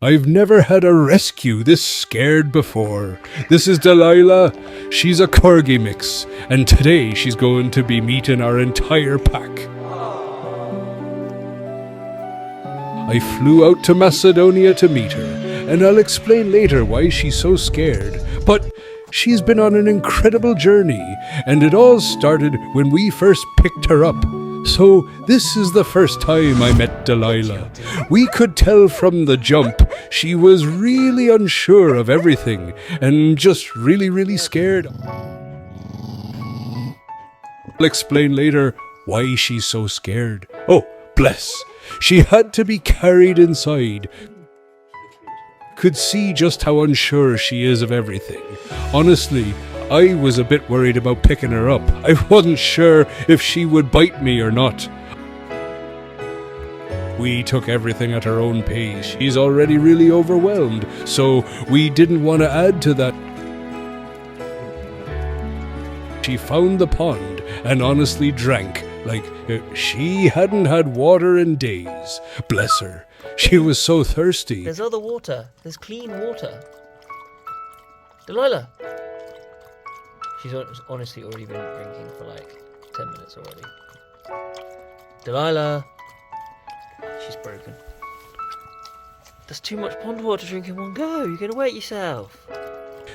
I've never had a rescue this scared before. This is Delilah. She's a corgi mix, and today she's going to be meeting our entire pack. I flew out to Macedonia to meet her, and I'll explain later why she's so scared. But she's been on an incredible journey, and it all started when we first picked her up. So this is the first time I met Delilah. We could tell from the jump she was really unsure of everything and just really scared. I'll explain later why she's so scared. Oh, bless. She had to be carried inside. Could see just how unsure she is of everything. Honestly, I was a bit worried about picking her up. I wasn't sure if she would bite me or not. We took everything at her own pace. She's already really overwhelmed, so we didn't want to add to that. She found the pond and honestly drank like she hadn't had water in days. Bless her. She was so thirsty. There's other water. There's clean water. Delilah! She's honestly already been drinking for like 10 minutes already. Delilah! She's broken. There's too much pond water to drink in one go. You're going to wet yourself.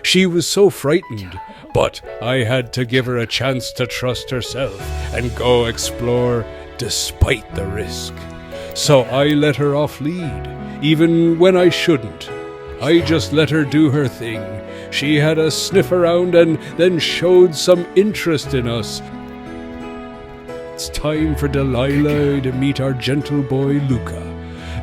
She was so frightened, but I had to give her a chance to trust herself and go explore despite the risk. So I let her off lead, even when I shouldn't. I just let her do her thing. She had a sniff around and then showed some interest in us. It's time for Delilah to meet our gentle boy Luca.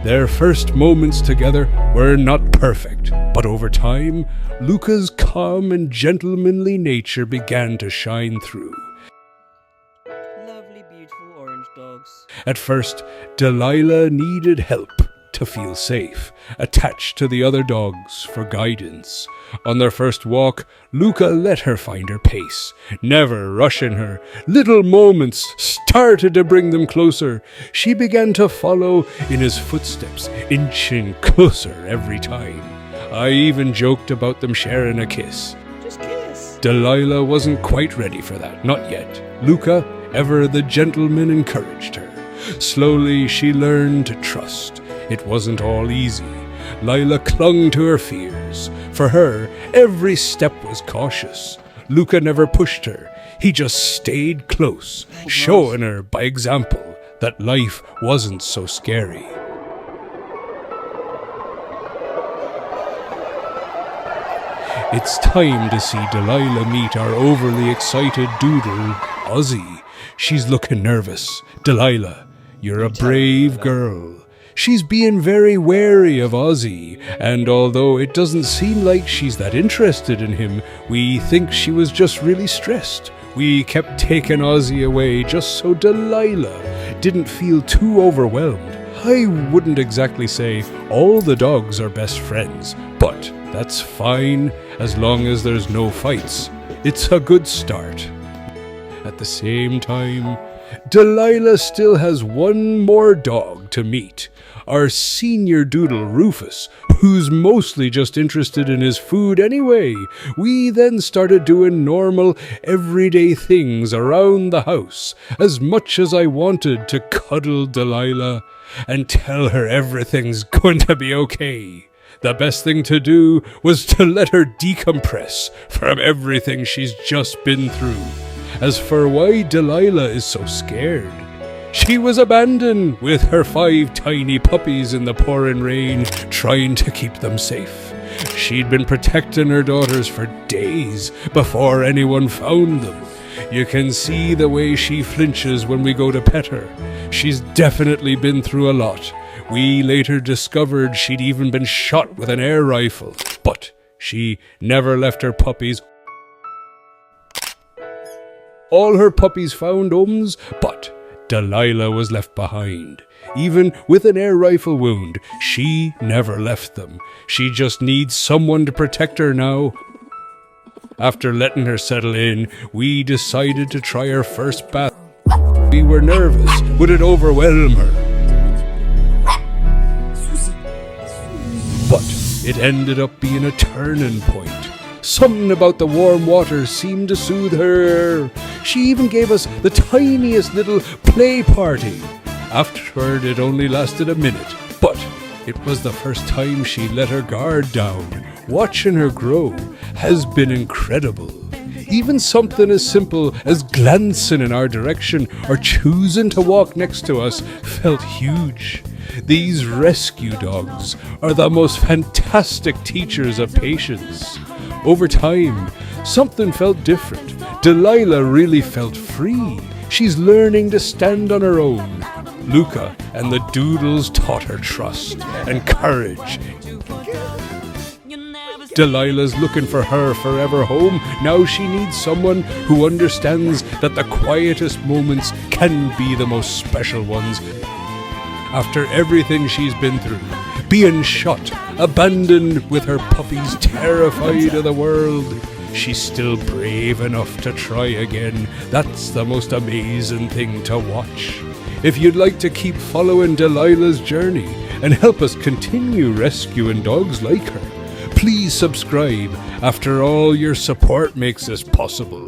Their first moments together were not perfect, but over time, Luca's calm and gentlemanly nature began to shine through. Lovely, beautiful orange dogs. At first, Delilah needed help to feel safe, attached to the other dogs for guidance. On their first walk, Luca let her find her pace, never rushing her. Little moments started to bring them closer. She began to follow in his footsteps, inching closer every time. I even joked about them sharing a kiss. Just kiss. Delilah wasn't quite ready for that, not yet. Luca, ever the gentleman, encouraged her. Slowly she learned to trust. It wasn't all easy. Lilah clung to her fears. For her, every step was cautious. Luca never pushed her. He just stayed close, showing her by example that life wasn't so scary. It's time to see Delilah meet our overly excited Doodle, Ozzy. She's looking nervous. Delilah, you're a brave girl. She's being very wary of Ozzy, and although it doesn't seem like she's that interested in him, we think she was just really stressed. We kept taking Ozzy away just so Delilah didn't feel too overwhelmed. I wouldn't exactly say all the dogs are best friends, but that's fine as long as there's no fights. It's a good start. At the same time, Delilah still has one more dog to meet. Our senior Doodle, Rufus, who's mostly just interested in his food anyway. We then started doing normal, everyday things around the house, as much as I wanted to cuddle Delilah and tell her everything's going to be okay. The best thing to do was to let her decompress from everything she's just been through. As for why Delilah is so scared, she was abandoned with her 5 tiny puppies in the pouring rain, trying to keep them safe. She'd been protecting her daughters for days before anyone found them. You can see the way she flinches when we go to pet her. She's definitely been through a lot. We later discovered she'd even been shot with an air rifle, but she never left her puppies. All her puppies found homes, but Delilah was left behind. Even with an air rifle wound, she never left them. She just needs someone to protect her now. After letting her settle in, we decided to try her first bath. We were nervous. Would it overwhelm her? But it ended up being a turning point. Something about the warm water seemed to soothe her. She even gave us the tiniest little play party. Afterward, it only lasted a minute, but it was the first time she let her guard down. Watching her grow has been incredible. Even something as simple as glancing in our direction or choosing to walk next to us felt huge. These rescue dogs are the most fantastic teachers of patience. Over time, something felt different. Delilah really felt free. She's learning to stand on her own. Luca and the Doodles taught her trust and courage. Delilah's looking for her forever home. Now she needs someone who understands that the quietest moments can be the most special ones. After everything she's been through, being shot, abandoned with her puppies, terrified of the world, she's still brave enough to try again. That's the most amazing thing to watch. If you'd like to keep following Delilah's journey and help us continue rescuing dogs like her, please subscribe. After all, your support makes this possible.